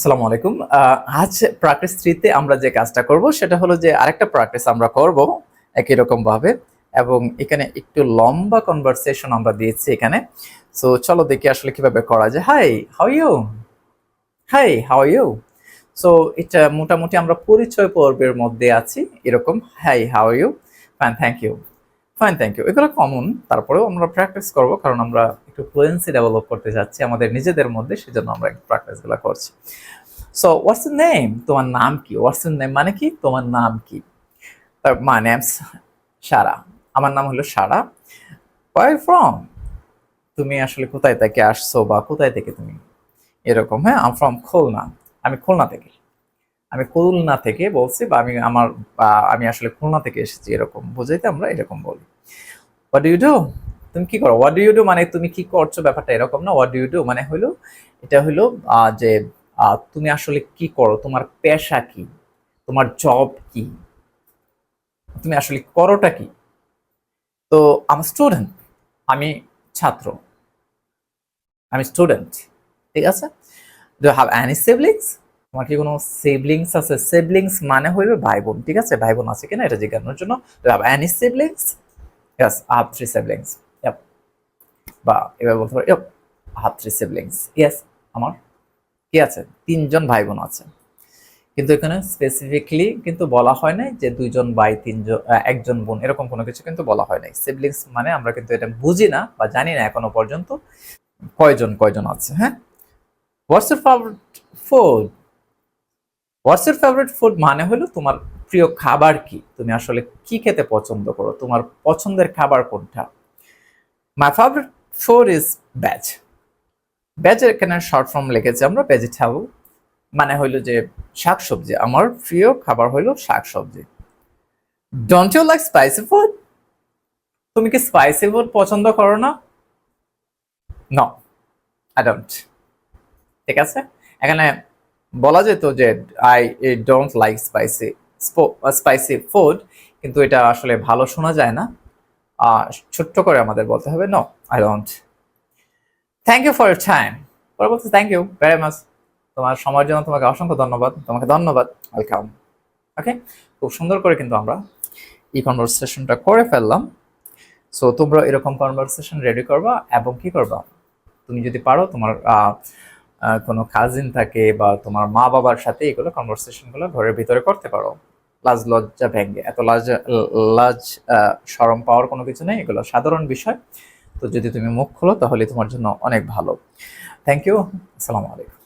আসসালামু আলাইকুম। আজ প্র্যাকটিস 3 তে আমরা যে কাজটা করব সেটা হলো যে আরেকটা প্র্যাকটিস আমরা করব একই রকম ভাবে এবং এখানে একটু লম্বা কনভারসেশন আমরা দিয়েছি এখানে। সো চলো দেখি আসলে কিভাবে করা যায়। Hi, how you? Hi, how you? So এটা মোটামুটি আমরা পরিচয় পর্বের মধ্যে আছি এরকম। Hi, how you? Fine, thank you. Fine, thank you. এগুলো কমন। তারপরেও আমরা প্র্যাকটিস করব কারণ আমরা একটু ফ্লুয়েন্সি ডেভেলপ করতে যাচ্ছি আমাদের নিজেদের মধ্যে, সেজন্য আমরা প্র্যাকটিসগুলো করছি। So what's your name? তোমার নাম কি? হোয়াটস ইউর নেম মানে কি? তোমার নাম কি? মাই নেমস সারা। আমার নাম হলো সারা। Were you from? তুমি আসলে কোথায় থেকে আসছো বা কোথায় থেকে তুমি? এরকম, হ্যাঁ? I am from Khulna. আমি খুলনা থেকে। আমি খুলনা থেকে বলছি বা আমি আসলে খুলনা থেকে এসেছি, এরকম বোঝাইতে আমরা এরকম বলি। What do you do? তুমি কি করো? হোয়াট ডু ইউ ডু মানে তুমি কি করছো ব্যাপারটা এরকম না। হোয়াট ডু ইউ ডু মানে হলো এটা হলো যে তুমি আসলে কি করো, তোমার পেশা কি, তোমার জব কি, তুমি আসলে করোটা কি। তো আমি স্টুডেন্ট, আমি ছাত্র, আমি স্টুডেন্ট, ঠিক আছে। Do you have any siblings? তোমার কি কোনো সিবলিংস আছে? সিবলিংস মানে হইবে ভাই বোন, ঠিক আছে। ভাই বোন আছে কিনা এটা জিজ্ঞাসার জন্য। Do you have any siblings? Yes, I have 3 siblings. Yep. বা এবার বলতে পারো, yep, I have 3 siblings. Yes, আমার কি আছে? 3 জন ভাই বোন আছে। কিন্তু এখানে স্পেসিফিকলি কিন্তু বলা হয় নাই যে 2 জন ভাই, 3 জন, 1 জন বোন, এরকম কোনো কিছু কিন্তু বলা হয় নাই। সিবলিংস মানে আমরা কিন্তু এটা বুঝি না বা জানি না এখনো পর্যন্ত কয়জন আছে, হ্যাঁ। What's your favourite food? What's your favourite food মানে হলো তোমার প্রিয় খাবার কি, তুমি আসলে কি খেতে পছন্দ করো, তোমার পছন্দের খাবার কোনটা। My favourite food is veg. Veg এখানে শর্ট ফর্ম লিখেছি আমরা ভেজিটেবল, মানে হইলো যে শাকসবজি। আমার প্রিয় খাবার হইলো শাকসবজি। Don't you like spicy food? তুমি কি স্পাইসি ফুড পছন্দ করো না? No, I don't. ঠিক আছে, এখানে বলা যেত যে I don't like spicy food, কিন্তু এটা আসলে ভালো শোনা যায় না। ছোট্ট করে আমাদের বলতে হবে no, I don't. Thank you for your time. পরে বলতে থ্যাংক ইউ ভেরি মাচ, তোমার সময়ের জন্য তোমাকে অসংখ্য ধন্যবাদ। তোমাকে ধন্যবাদ, ওয়েলকাম। ওকে, খুব সুন্দর করে কিন্তু আমরা এই কনভারসেশনটা করে ফেললাম। সো তোমরা এরকম কনভারসেশন রেডি করবা এবং কি করবা, তুমি যদি পারো তোমার কোনো কাজিন থাকে বা তোমার মা বাবার সাথে এগুলো কনভারসেশনগুলো ঘরের ভিতরে করতে পারো। লাজ লজ্জা ভেঙে, এত লাজ শরম পাওয়ার কোনো কিছু নেই, এগুলো সাধারণ বিষয়। তো যদি তুমি মুখ খোলো তাহলে তোমার জন্য অনেক ভালো। থ্যাংক ইউ, আসসালামু আলাইকুম।